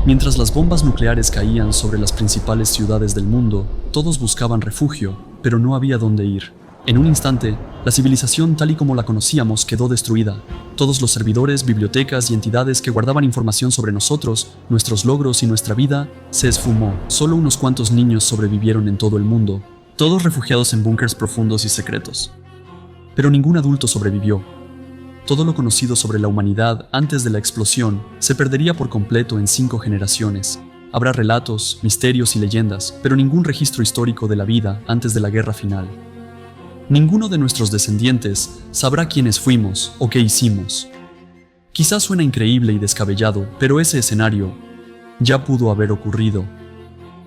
Mientras las bombas nucleares caían sobre las principales ciudades del mundo, todos buscaban refugio, pero no había dónde ir. En un instante, la civilización tal y como la conocíamos quedó destruida. Todos los servidores, bibliotecas y entidades que guardaban información sobre nosotros, nuestros logros y nuestra vida, se esfumó. Solo unos cuantos niños sobrevivieron en todo el mundo, todos refugiados en búnkers profundos y secretos. Pero ningún adulto sobrevivió. Todo lo conocido sobre la humanidad antes de la explosión se perdería por completo en 5 generaciones. Habrá relatos, misterios y leyendas, pero ningún registro histórico de la vida antes de la guerra final. Ninguno de nuestros descendientes sabrá quiénes fuimos o qué hicimos. Quizás suena increíble y descabellado, pero ese escenario ya pudo haber ocurrido.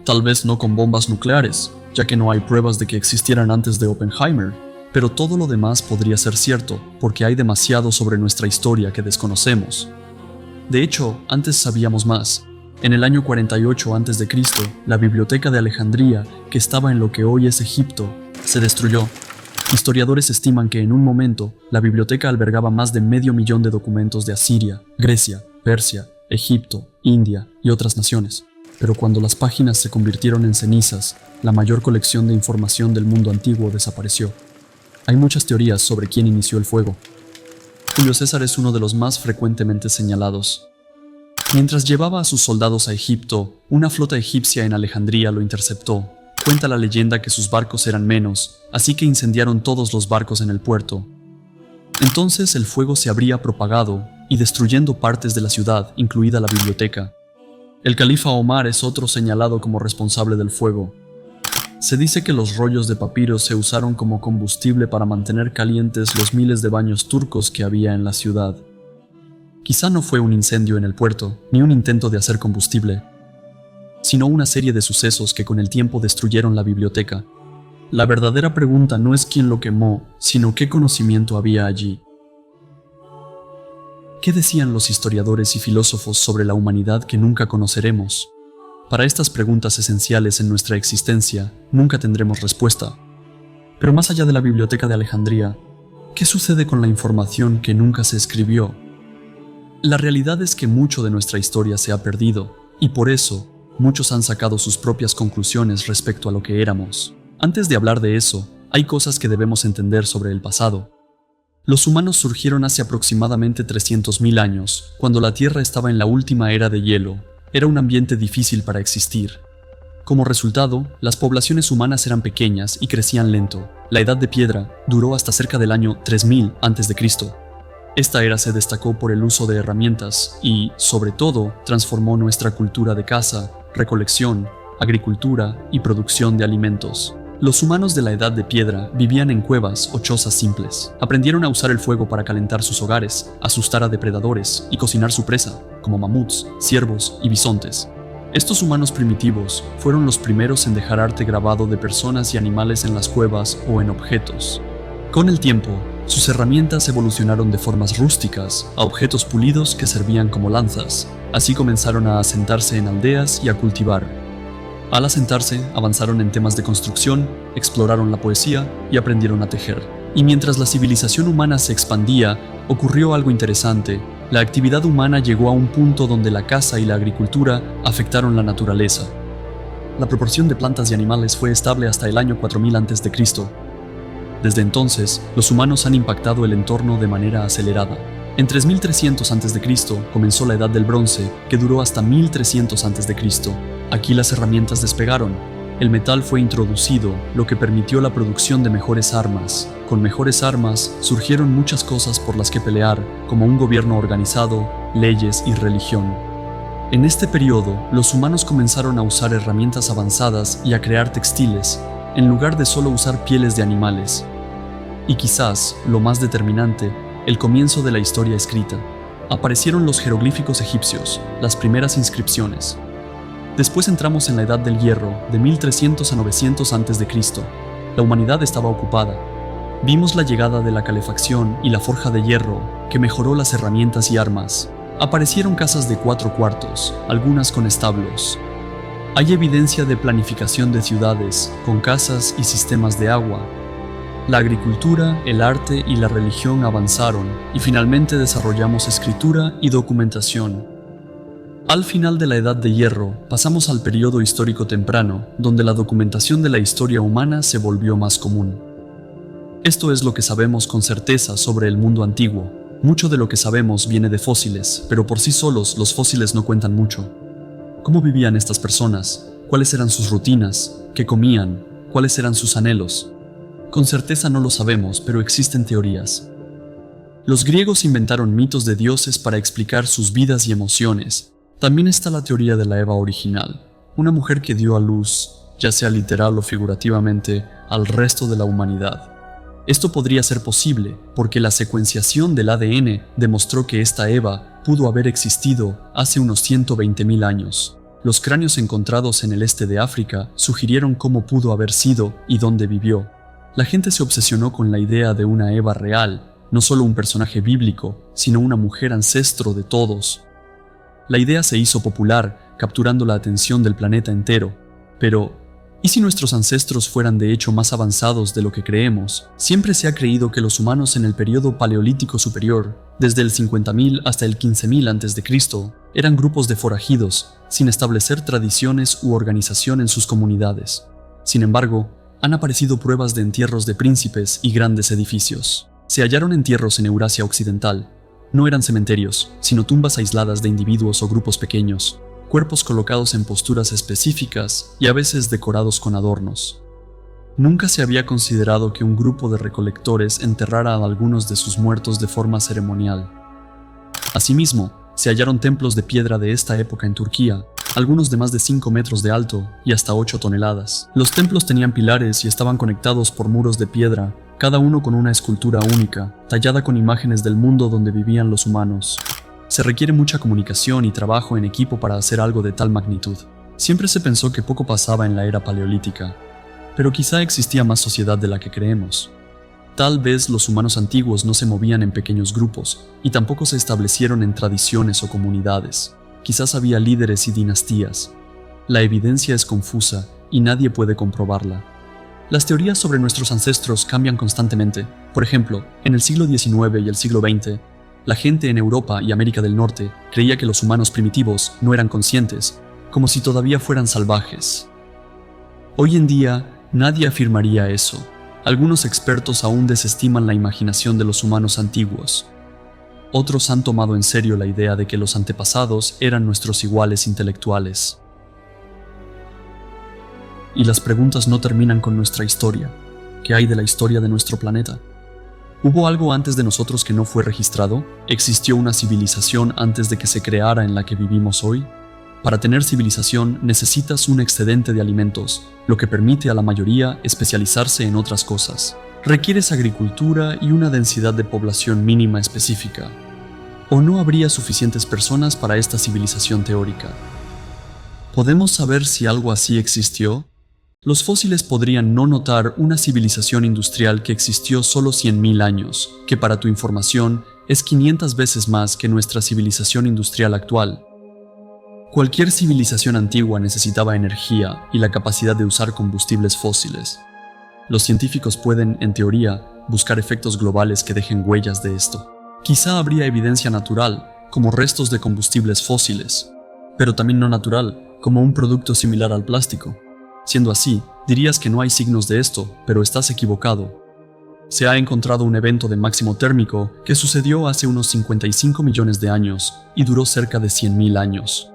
Tal vez no con bombas nucleares, ya que no hay pruebas de que existieran antes de Oppenheimer, pero todo lo demás podría ser cierto, porque hay demasiado sobre nuestra historia que desconocemos. De hecho, antes sabíamos más. En el año 48 a.C., la biblioteca de Alejandría, que estaba en lo que hoy es Egipto, se destruyó. Historiadores estiman que en un momento, la biblioteca albergaba más de 500.000 de documentos de Asiria, Grecia, Persia, Egipto, India y otras naciones. Pero cuando las páginas se convirtieron en cenizas, la mayor colección de información del mundo antiguo desapareció. Hay muchas teorías sobre quién inició el fuego. Julio César es uno de los más frecuentemente señalados. Mientras llevaba a sus soldados a Egipto, una flota egipcia en Alejandría lo interceptó. Cuenta la leyenda que sus barcos eran menos, así que incendiaron todos los barcos en el puerto. Entonces el fuego se habría propagado y destruyendo partes de la ciudad, incluida la biblioteca. El califa Omar es otro señalado como responsable del fuego. Se dice que los rollos de papiro se usaron como combustible para mantener calientes los miles de baños turcos que había en la ciudad. Quizá no fue un incendio en el puerto, ni un intento de hacer combustible, sino una serie de sucesos que con el tiempo destruyeron la biblioteca. La verdadera pregunta no es quién lo quemó, sino qué conocimiento había allí. ¿Qué decían los historiadores y filósofos sobre la humanidad que nunca conoceremos? Para estas preguntas esenciales en nuestra existencia, nunca tendremos respuesta. Pero más allá de la biblioteca de Alejandría, ¿qué sucede con la información que nunca se escribió? La realidad es que mucho de nuestra historia se ha perdido, y por eso, muchos han sacado sus propias conclusiones respecto a lo que éramos. Antes de hablar de eso, hay cosas que debemos entender sobre el pasado. Los humanos surgieron hace aproximadamente 300.000 años, cuando la Tierra estaba en la última era de hielo. Era un ambiente difícil para existir. Como resultado, las poblaciones humanas eran pequeñas y crecían lento. La Edad de Piedra duró hasta cerca del año 3000 a.C. Esta era se destacó por el uso de herramientas y, sobre todo, transformó nuestra cultura de caza, recolección, agricultura y producción de alimentos. Los humanos de la Edad de Piedra vivían en cuevas o chozas simples. Aprendieron a usar el fuego para calentar sus hogares, asustar a depredadores y cocinar su presa, como mamuts, ciervos y bisontes. Estos humanos primitivos fueron los primeros en dejar arte grabado de personas y animales en las cuevas o en objetos. Con el tiempo, sus herramientas evolucionaron de formas rústicas a objetos pulidos que servían como lanzas. Así comenzaron a asentarse en aldeas y a cultivar. Al asentarse, avanzaron en temas de construcción, exploraron la poesía y aprendieron a tejer. Y mientras la civilización humana se expandía, ocurrió algo interesante. La actividad humana llegó a un punto donde la caza y la agricultura afectaron la naturaleza. La proporción de plantas y animales fue estable hasta el año 4000 a.C. Desde entonces, los humanos han impactado el entorno de manera acelerada. En 3300 a.C. comenzó la Edad del Bronce, que duró hasta 1300 a.C. Aquí las herramientas despegaron. El metal fue introducido, lo que permitió la producción de mejores armas. Con mejores armas surgieron muchas cosas por las que pelear, como un gobierno organizado, leyes y religión. En este periodo, los humanos comenzaron a usar herramientas avanzadas y a crear textiles, en lugar de solo usar pieles de animales. Y quizás, lo más determinante, el comienzo de la historia escrita. Aparecieron los jeroglíficos egipcios, las primeras inscripciones. Después entramos en la Edad del Hierro, de 1300 a 900 a.C. La humanidad estaba ocupada. Vimos la llegada de la calefacción y la forja de hierro, que mejoró las herramientas y armas. Aparecieron casas de 4 cuartos, algunas con establos. Hay evidencia de planificación de ciudades, con casas y sistemas de agua. La agricultura, el arte y la religión avanzaron, y finalmente desarrollamos escritura y documentación. Al final de la Edad de Hierro, pasamos al periodo histórico temprano, donde la documentación de la historia humana se volvió más común. Esto es lo que sabemos con certeza sobre el mundo antiguo. Mucho de lo que sabemos viene de fósiles, pero por sí solos los fósiles no cuentan mucho. ¿Cómo vivían estas personas? ¿Cuáles eran sus rutinas? ¿Qué comían? ¿Cuáles eran sus anhelos? Con certeza no lo sabemos, pero existen teorías. Los griegos inventaron mitos de dioses para explicar sus vidas y emociones. También está la teoría de la Eva original, una mujer que dio a luz, ya sea literal o figurativamente, al resto de la humanidad. Esto podría ser posible porque la secuenciación del ADN demostró que esta Eva pudo haber existido hace unos 120.000 años. Los cráneos encontrados en el este de África sugirieron cómo pudo haber sido y dónde vivió. La gente se obsesionó con la idea de una Eva real, no solo un personaje bíblico, sino una mujer ancestro de todos. La idea se hizo popular, capturando la atención del planeta entero. Pero, ¿y si nuestros ancestros fueran de hecho más avanzados de lo que creemos? Siempre se ha creído que los humanos en el periodo paleolítico superior, desde el 50.000 hasta el 15.000 a.C., eran grupos de forajidos, sin establecer tradiciones u organización en sus comunidades. Sin embargo, han aparecido pruebas de entierros de príncipes y grandes edificios. Se hallaron entierros en Eurasia Occidental. No eran cementerios, sino tumbas aisladas de individuos o grupos pequeños, cuerpos colocados en posturas específicas y a veces decorados con adornos. Nunca se había considerado que un grupo de recolectores enterrara a algunos de sus muertos de forma ceremonial. Asimismo, se hallaron templos de piedra de esta época en Turquía, algunos de más de 5 metros de alto y hasta 8 toneladas. Los templos tenían pilares y estaban conectados por muros de piedra, cada uno con una escultura única, tallada con imágenes del mundo donde vivían los humanos. Se requiere mucha comunicación y trabajo en equipo para hacer algo de tal magnitud. Siempre se pensó que poco pasaba en la era paleolítica, pero quizá existía más sociedad de la que creemos. Tal vez los humanos antiguos no se movían en pequeños grupos y tampoco se establecieron en tradiciones o comunidades. Quizás había líderes y dinastías. La evidencia es confusa y nadie puede comprobarla. Las teorías sobre nuestros ancestros cambian constantemente. Por ejemplo, en el siglo XIX y el siglo XX, la gente en Europa y América del Norte creía que los humanos primitivos no eran conscientes, como si todavía fueran salvajes. Hoy en día, nadie afirmaría eso. Algunos expertos aún desestiman la imaginación de los humanos antiguos. Otros han tomado en serio la idea de que los antepasados eran nuestros iguales intelectuales. Y las preguntas no terminan con nuestra historia. ¿Qué hay de la historia de nuestro planeta? ¿Hubo algo antes de nosotros que no fue registrado? ¿Existió una civilización antes de que se creara en la que vivimos hoy? Para tener civilización necesitas un excedente de alimentos, lo que permite a la mayoría especializarse en otras cosas. Requieres agricultura y una densidad de población mínima específica. ¿O no habría suficientes personas para esta civilización teórica? ¿Podemos saber si algo así existió? Los fósiles podrían no notar una civilización industrial que existió solo 100.000 años, que para tu información es 500 veces más que nuestra civilización industrial actual. Cualquier civilización antigua necesitaba energía y la capacidad de usar combustibles fósiles. Los científicos pueden, en teoría, buscar efectos globales que dejen huellas de esto. Quizá habría evidencia natural, como restos de combustibles fósiles, pero también no natural, como un producto similar al plástico. Siendo así, dirías que no hay signos de esto, pero estás equivocado. Se ha encontrado un evento de máximo térmico que sucedió hace unos 55 millones de años y duró cerca de 100.000 años.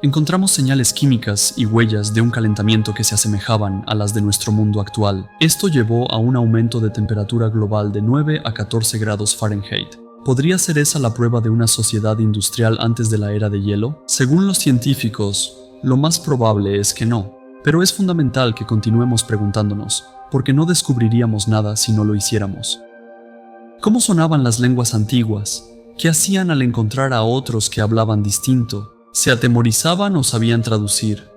Encontramos señales químicas y huellas de un calentamiento que se asemejaban a las de nuestro mundo actual. Esto llevó a un aumento de temperatura global de 9 a 14 grados Fahrenheit. ¿Podría ser esa la prueba de una sociedad industrial antes de la era de hielo? Según los científicos, lo más probable es que no. Pero es fundamental que continuemos preguntándonos, porque no descubriríamos nada si no lo hiciéramos. ¿Cómo sonaban las lenguas antiguas? ¿Qué hacían al encontrar a otros que hablaban distinto? ¿Se atemorizaban o sabían traducir?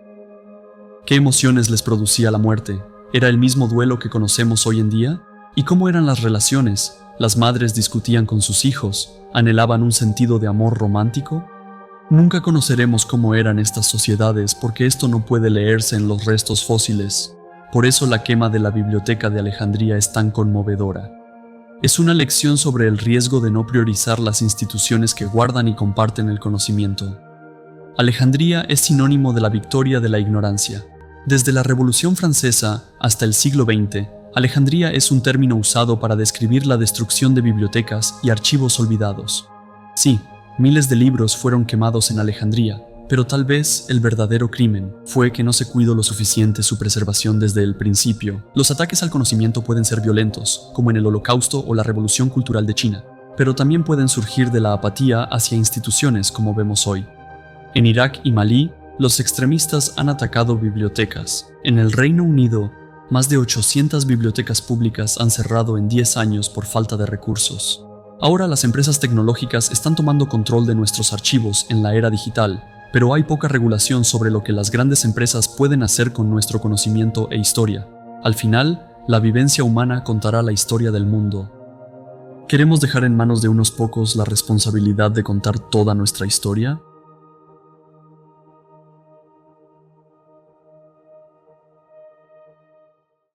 ¿Qué emociones les producía la muerte? ¿Era el mismo duelo que conocemos hoy en día? ¿Y cómo eran las relaciones? ¿Las madres discutían con sus hijos? ¿Anhelaban un sentido de amor romántico? Nunca conoceremos cómo eran estas sociedades porque esto no puede leerse en los restos fósiles. Por eso la quema de la Biblioteca de Alejandría es tan conmovedora. Es una lección sobre el riesgo de no priorizar las instituciones que guardan y comparten el conocimiento. Alejandría es sinónimo de la victoria de la ignorancia. Desde la Revolución Francesa hasta el siglo XX, Alejandría es un término usado para describir la destrucción de bibliotecas y archivos olvidados. Sí, miles de libros fueron quemados en Alejandría, pero tal vez el verdadero crimen fue que no se cuidó lo suficiente su preservación desde el principio. Los ataques al conocimiento pueden ser violentos, como en el Holocausto o la Revolución Cultural de China, pero también pueden surgir de la apatía hacia instituciones como vemos hoy. En Irak y Malí, los extremistas han atacado bibliotecas. En el Reino Unido, más de 800 bibliotecas públicas han cerrado en 10 años por falta de recursos. Ahora las empresas tecnológicas están tomando control de nuestros archivos en la era digital, pero hay poca regulación sobre lo que las grandes empresas pueden hacer con nuestro conocimiento e historia. Al final, la vivencia humana contará la historia del mundo. ¿Queremos dejar en manos de unos pocos la responsabilidad de contar toda nuestra historia?